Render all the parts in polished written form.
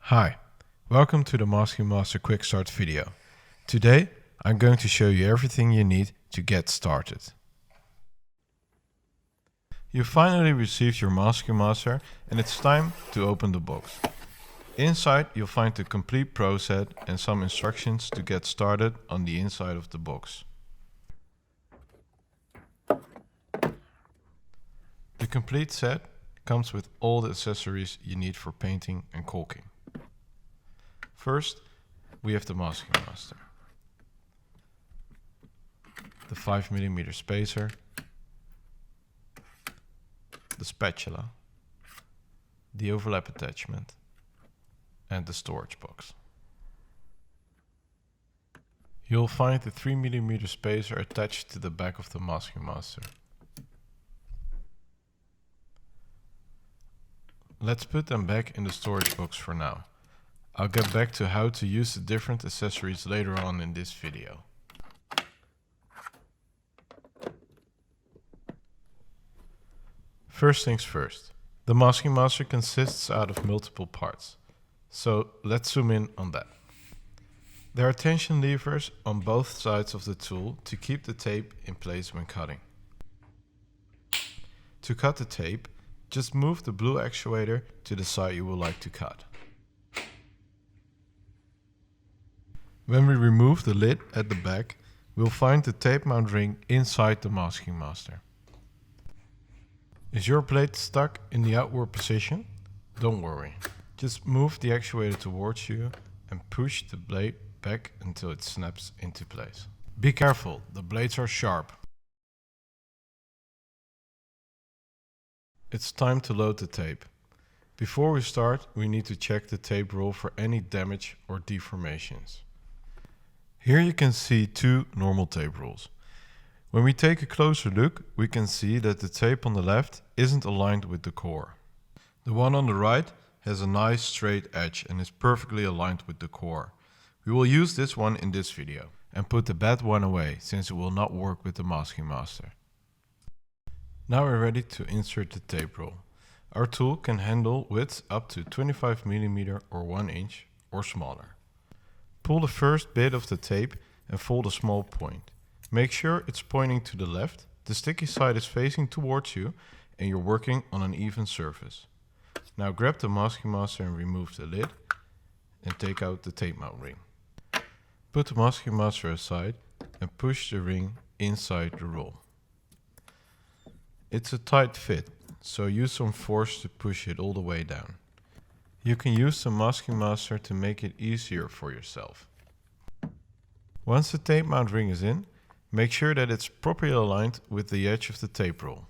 Hi, welcome to the Masking Master Quick Start video. Today I'm going to show you everything you need to get started. You finally received your Masking Master and it's time to open the box. Inside you'll find the complete Pro set and some instructions to get started on the inside of the box. The complete set comes with all the accessories you need for painting and caulking. First, we have the Masking Master, the 5mm spacer, the spatula, the overlap attachment, and the storage box. You'll find the 3mm spacer attached to the back of the Masking Master. Let's put them back in the storage box for now. I'll get back to how to use the different accessories later on in this video. First things first, the Masking Master consists out of multiple parts. So let's zoom in on that. There are tension levers on both sides of the tool to keep the tape in place when cutting. To cut the tape, just move the blue actuator to the side you would like to cut. When we remove the lid at the back, we'll find the tape mount ring inside the Masking Master. Is your blade stuck in the outward position? Don't worry. Just move the actuator towards you and push the blade back until it snaps into place. Be careful, the blades are sharp. It's time to load the tape. Before we start, we need to check the tape roll for any damage or deformations. Here you can see two normal tape rolls. When we take a closer look, we can see that the tape on the left isn't aligned with the core. The one on the right has a nice straight edge and is perfectly aligned with the core. We will use this one in this video and put the bad one away since it will not work with the Masking Master. Now we're ready to insert the tape roll. Our tool can handle widths up to 25mm or 1 inch or smaller. Pull the first bit of the tape and fold a small point. Make sure it's pointing to the left, the sticky side is facing towards you and you're working on an even surface. Now grab the Masking Master and remove the lid and take out the tape mount ring. Put the Masking Master aside and push the ring inside the roll. It's a tight fit, so use some force to push it all the way down. You can use the Masking Master to make it easier for yourself. Once the tape mount ring is in, make sure that it's properly aligned with the edge of the tape roll.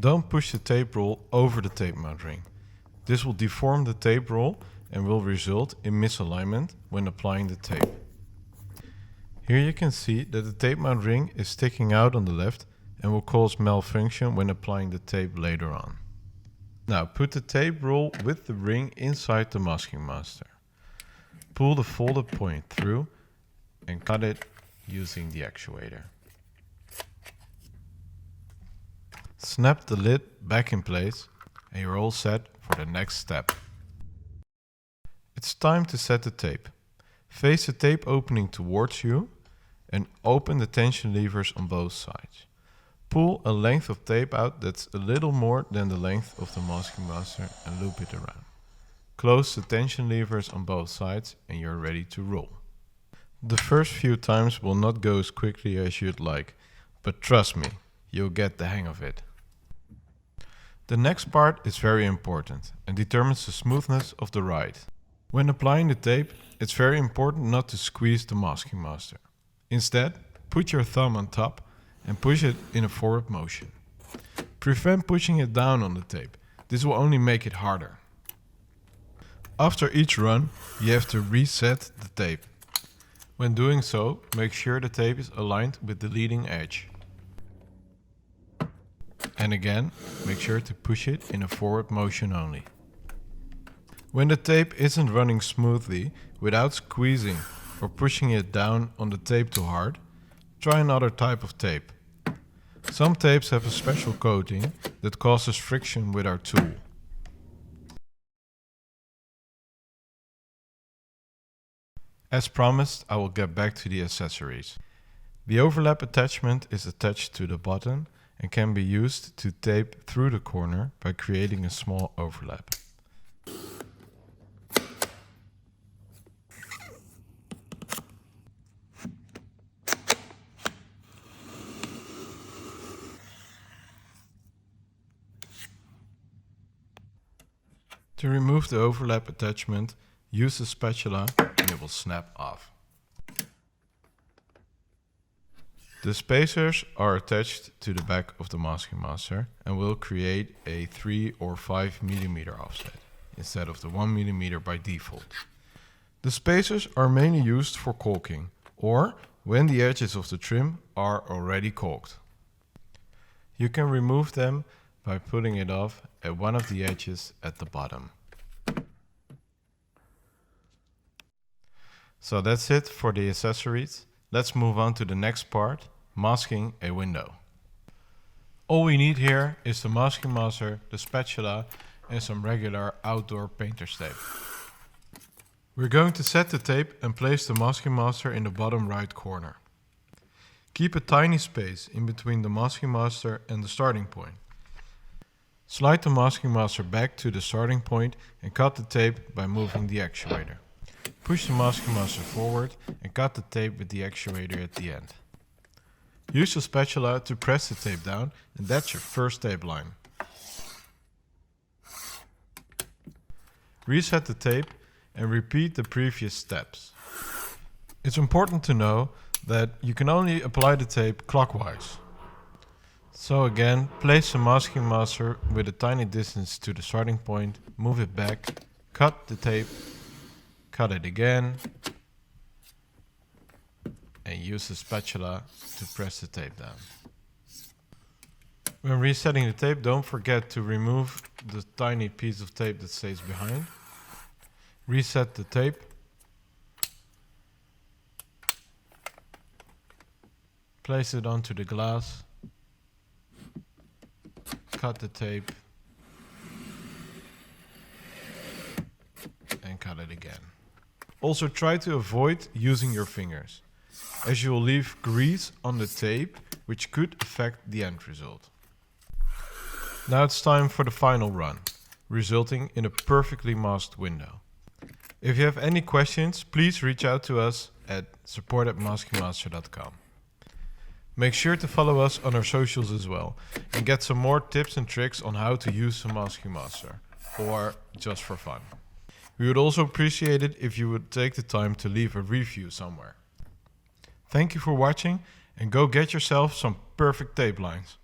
Don't push the tape roll over the tape mount ring. This will deform the tape roll and will result in misalignment when applying the tape. Here you can see that the tape mount ring is sticking out on the left and will cause malfunction when applying the tape later on. Now put the tape roll with the ring inside the Masking Master. Pull the folded point through and cut it using the actuator. Snap the lid back in place and you're all set for the next step. It's time to set the tape. Face the tape opening towards you and open the tension levers on both sides. Pull a length of tape out that's a little more than the length of the Masking Master and loop it around. Close the tension levers on both sides and you're ready to roll. The first few times will not go as quickly as you'd like, but trust me, you'll get the hang of it. The next part is very important and determines the smoothness of the ride. When applying the tape, it's very important not to squeeze the Masking Master. Instead, put your thumb on top and push it in a forward motion. Prevent pushing it down on the tape. This will only make it harder. After each run, you have to reset the tape. When doing so, make sure the tape is aligned with the leading edge. And again, make sure to push it in a forward motion only. When the tape isn't running smoothly, without squeezing or pushing it down on the tape too hard, try another type of tape. Some tapes have a special coating that causes friction with our tool. As promised, I will get back to the accessories. The overlap attachment is attached to the button and can be used to tape through the corner by creating a small overlap. To remove the overlap attachment, use the spatula and it will snap off. The spacers are attached to the back of the Masking Master and will create a 3 or 5 mm offset instead of the 1 mm by default. The spacers are mainly used for caulking or when the edges of the trim are already caulked. You can remove them by putting it off at one of the edges at the bottom. So that's it for the accessories. Let's move on to the next part, masking a window. All we need here is the Masking Master, the spatula and some regular outdoor painter's tape. We're going to set the tape and place the Masking Master in the bottom right corner. Keep a tiny space in between the Masking Master and the starting point. Slide the Masking Master back to the starting point and cut the tape by moving the actuator. Push the Masking Master forward and cut the tape with the actuator at the end. Use the spatula to press the tape down and that's your first tape line. Reset the tape and repeat the previous steps. It's important to know that you can only apply the tape clockwise. So again, place the Masking Master with a tiny distance to the starting point, move it back, cut the tape, cut it again, and use the spatula to press the tape down. When resetting the tape, don't forget to remove the tiny piece of tape that stays behind. Reset the tape. Place it onto the glass. Cut the tape and cut it again. Also try to avoid using your fingers, as you will leave grease on the tape which could affect the end result. Now it's time for the final run, resulting in a perfectly masked window. If you have any questions, please reach out to us at support@maskingmaster.com. Make sure to follow us on our socials as well and get some more tips and tricks on how to use the Masking Master, or just for fun. We would also appreciate it if you would take the time to leave a review somewhere. Thank you for watching and go get yourself some perfect tape lines.